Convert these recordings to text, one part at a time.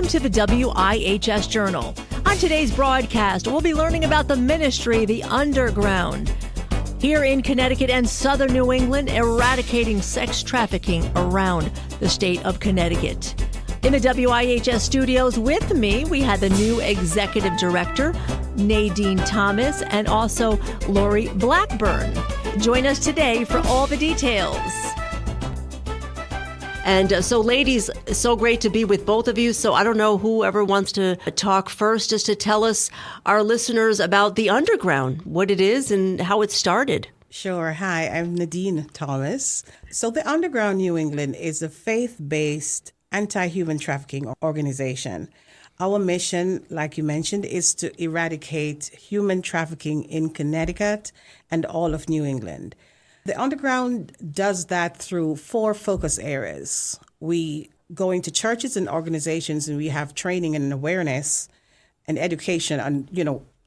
Welcome to the WIHS Journal. On today's broadcast, we'll be learning about the ministry, The Underground. Here in Connecticut and southern New England, eradicating sex trafficking around the state of Connecticut. In the WIHS studios with me, we had the new executive director, Nadine Thomas, and also Lori Blackburn. Join us today for all the details. And so, ladies, so great to be with both of you. So I don't know whoever wants to talk first, just to tell us, our listeners, about the Underground, what it is and how it started. Sure. Hi, I'm Nadine Thomas. So the Underground New England is a faith-based anti-human trafficking organization. Our mission, like you mentioned, is to eradicate human trafficking in Connecticut and all of New England. The Underground does that through 4 focus areas. We go into churches and organizations, and we have training and awareness and education on,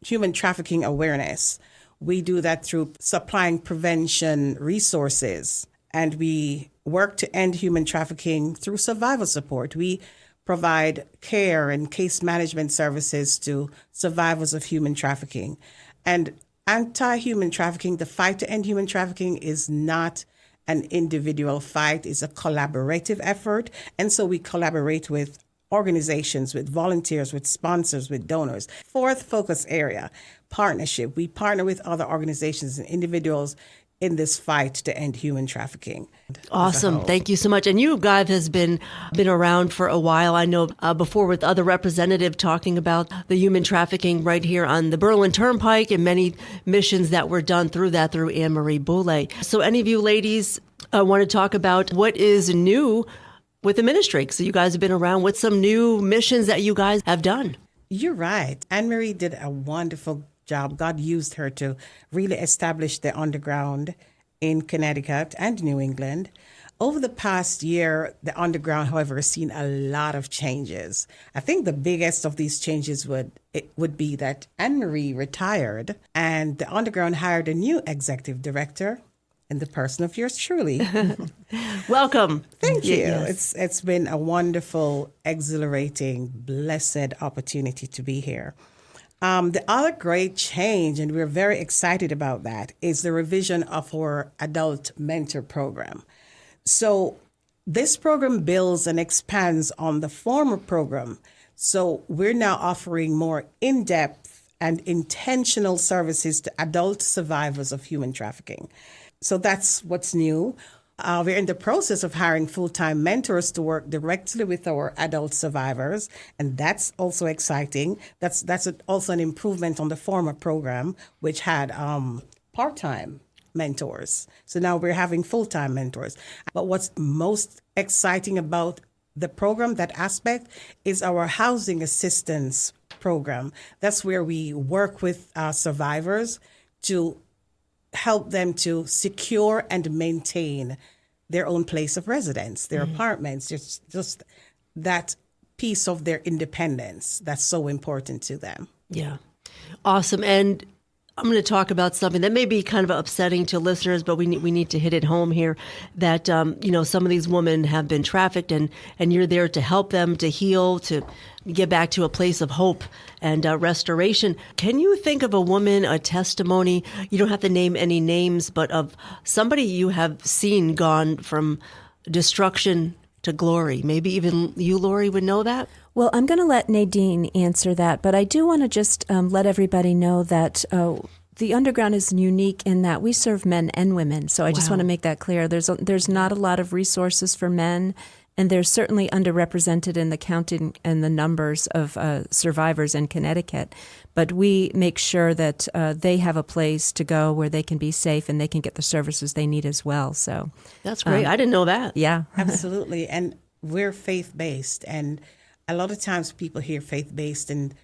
human trafficking awareness. We do that through supplying prevention resources, and we work to end human trafficking through survival support. We provide care and case management services to survivors of human trafficking. And anti-human trafficking, the fight to end human trafficking, is not an individual fight, it's a collaborative effort. And so we collaborate with organizations, with volunteers, with sponsors, with donors. 4th focus area, partnership. We partner with other organizations and individuals in this fight to end human trafficking. Awesome. Thank you so much. And you guys has been around for a while. I know before with other representative talking about the human trafficking right here on the Berlin Turnpike, and many missions that were done through Anne-Marie Boulay. So any of you ladies want to talk about what is new with the ministry? So you guys have been around with some new missions that you guys have done. You're right. Anne-Marie did a wonderful job. God used her to really establish the Underground in Connecticut and New England. Over the past year, the Underground, however, has seen a lot of changes. I think the biggest of these changes would be that Anne-Marie retired, and the Underground hired a new executive director in the person of yours truly. Welcome. Thank you. Yes. It's been a wonderful, exhilarating, blessed opportunity to be here. The other great change, and we're very excited about that, is the revision of our adult mentor program. So this program builds and expands on the former program. So we're now offering more in-depth and intentional services to adult survivors of human trafficking. So that's what's new. We're in the process of hiring full-time mentors to work directly with our adult survivors, and that's also exciting. That's also an improvement on the former program, which had part-time mentors. So now we're having full-time mentors. But what's most exciting about the program, that aspect, is our housing assistance program. That's where we work with survivors to help them to secure and maintain their own place of residence, their apartments, just that piece of their independence that's so important to them. Yeah. Awesome. And I'm going to talk about something that may be kind of upsetting to listeners, but we need to hit it home here, that, some of these women have been trafficked, and you're there to help them, to heal, to get back to a place of hope and restoration. Can you think of a woman, a testimony, you don't have to name any names, but of somebody you have seen gone from destruction to glory? Maybe even you, Lori, would know that? Well, I'm going to let Nadine answer that, but I do want to just let everybody know that the Underground is unique in that we serve men and women. So I just want to make that clear. There's not a lot of resources for men, and they're certainly underrepresented in the counting and the numbers of survivors in Connecticut. But we make sure that they have a place to go where they can be safe and they can get the services they need as well. So that's great. I didn't know that. Yeah. Absolutely. And we're faith-based, and a lot of times people hear faith-based and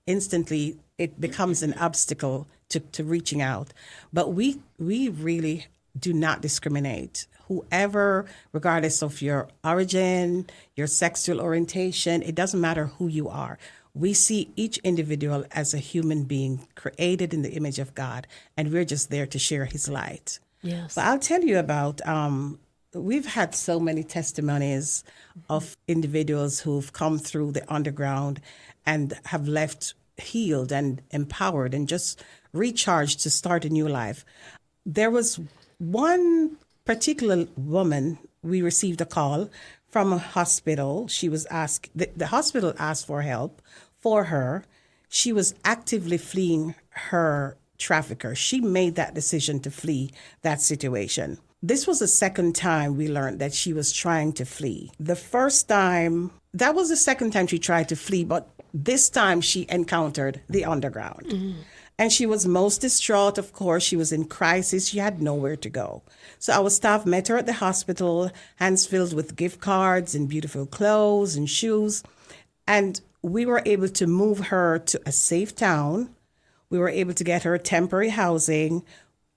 instantly it becomes an obstacle to reaching out. But we really do not discriminate. Whoever, regardless of your origin, your sexual orientation, it doesn't matter who you are. We see each individual as a human being created in the image of God, and we're just there to share his light. Yes. But I'll tell you about we've had so many testimonies of individuals who've come through the underground and have left healed and empowered and just recharged to start a new life. There was one particular woman, we received a call from a hospital. She was asked, the hospital asked for help for her. She was actively fleeing her trafficker. She made that decision to flee that situation. This was the second time we learned that she was trying to flee. The first time, that was the second time she tried to flee, but this time she encountered the underground. Mm-hmm. And she was most distraught, of course. She was in crisis. She had nowhere to go. So our staff met her at the hospital, hands filled with gift cards and beautiful clothes and shoes. And we were able to move her to a safe town. We were able to get her temporary housing.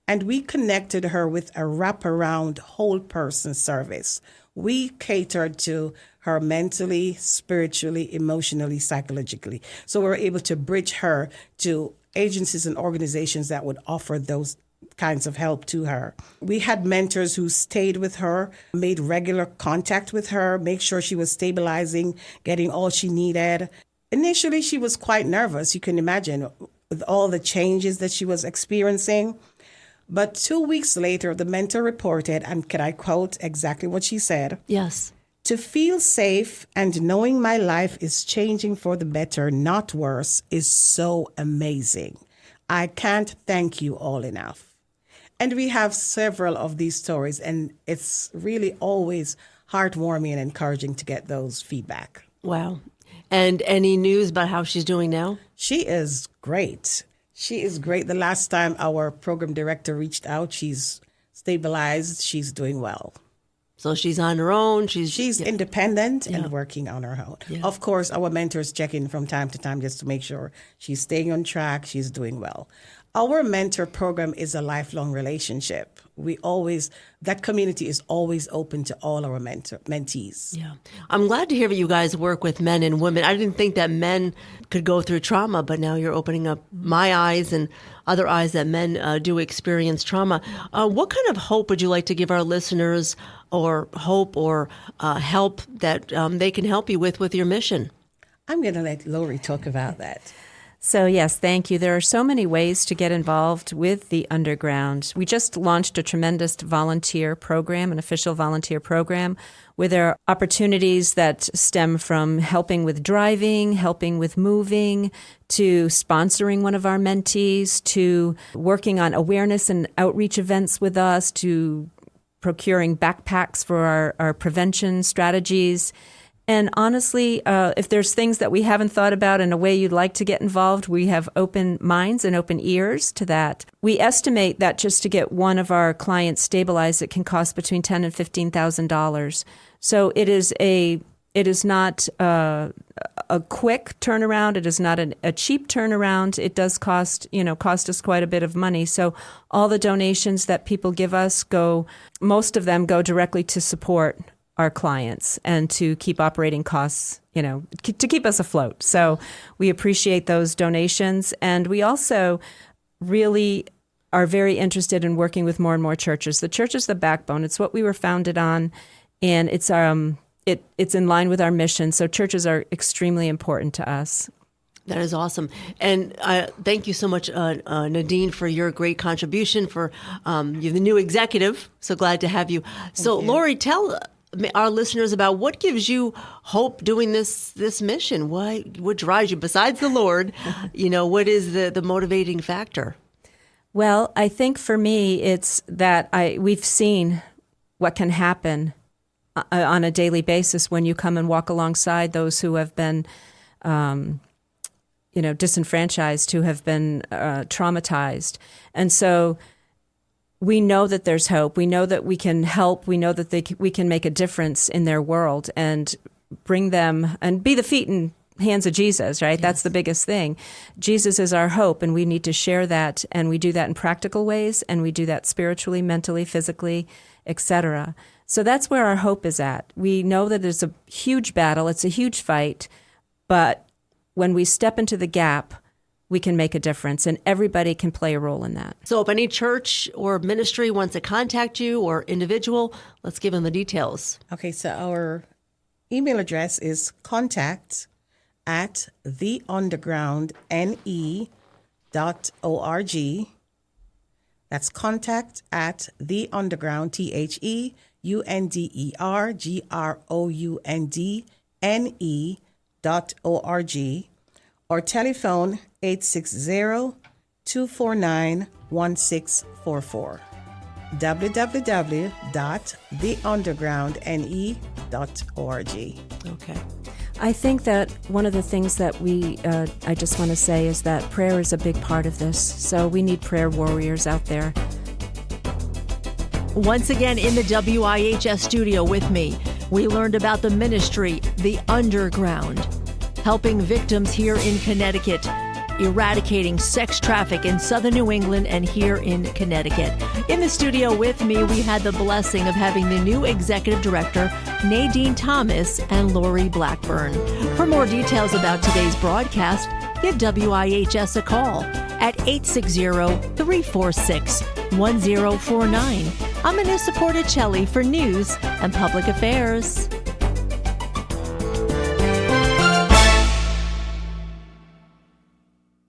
And we connected her with a wraparound whole person service. We catered to her mentally, spiritually, emotionally, psychologically. So we were able to bridge her to agencies and organizations that would offer those kinds of help to her. We had mentors who stayed with her, made regular contact with her, make sure she was stabilizing, getting all she needed. Initially, she was quite nervous, you can imagine, with all the changes that she was experiencing. But 2 weeks later, the mentor reported, and can I quote exactly what she said? Yes. To feel safe and knowing my life is changing for the better, not worse, is so amazing. I can't thank you all enough. And we have several of these stories, and it's really always heartwarming and encouraging to get those feedback. Wow. And any news about how she's doing now? She is great. She is great. The last time our program director reached out, she's stabilized. She's doing well. So she's on her own. She's independent and working on her own. Yeah. Of course, our mentors check in from time to time just to make sure she's staying on track, she's doing well. Our mentor program is a lifelong relationship. That community is always open to all our mentees. Yeah. I'm glad to hear that you guys work with men and women. I didn't think that men could go through trauma, but now you're opening up my eyes and other eyes that men do experience trauma. What kind of hope would you like to give our listeners, or hope or help that they can help you with your mission? I'm going to let Lori talk about that. So yes, thank you. There are so many ways to get involved with the underground. We just launched a tremendous volunteer program, an official volunteer program, where there are opportunities that stem from helping with driving, helping with moving, to sponsoring one of our mentees, to working on awareness and outreach events with us, to procuring backpacks for our prevention strategies. And honestly, if there's things that we haven't thought about in a way you'd like to get involved, we have open minds and open ears to that. We estimate that just to get one of our clients stabilized, it can cost between $10,000 and $15,000. So it is not a quick turnaround. It is not a cheap turnaround. It does cost us quite a bit of money. So all the donations that people give us most of them go directly to support our clients and to keep operating costs, to keep us afloat. So we appreciate those donations. And we also really are very interested in working with more and more churches. The church is the backbone. It's what we were founded on, and it's in line with our mission. So churches are extremely important to us. That is awesome. And thank you so much, Nadine, for your great contribution. You're the new executive. So glad to have you. So, Lori, tell our listeners about what gives you hope doing this mission. What drives you besides the Lord? What is the motivating factor? Well, I think for me, it's that we've seen what can happen on a daily basis when you come and walk alongside those who have been, disenfranchised, who have been traumatized. And so we know that there's hope. We know that we can help. We know that we can make a difference in their world and bring them and be the feet and hands of Jesus, right? Yes. That's the biggest thing. Jesus is our hope, and we need to share that. And we do that in practical ways, and we do that spiritually, mentally, physically, etc. So that's where our hope is at. We know that it's a huge battle. It's a huge fight. But when we step into the gap, we can make a difference, and everybody can play a role in that. So if any church or ministry wants to contact you or individual, let's give them the details. Okay, so our email address is contact@theundergroundne.org. That's contact@theunderground, THEUNDERGROUNDNE.org, or telephone 860-249-1644. www.theundergroundne.org. Okay. I think that one of the things that I just want to say is that prayer is a big part of this. So we need prayer warriors out there. Once again in the WIHS studio with me, we learned about the ministry, The Underground, helping victims here in Connecticut, eradicating sex traffic in southern New England and here in Connecticut. In the studio with me, we had the blessing of having the new executive director, Nadine Thomas and Lori Blackburn. For more details about today's broadcast, give WIHS a call at 860-346-1049. I'm Anissa Porticelli for News and Public Affairs.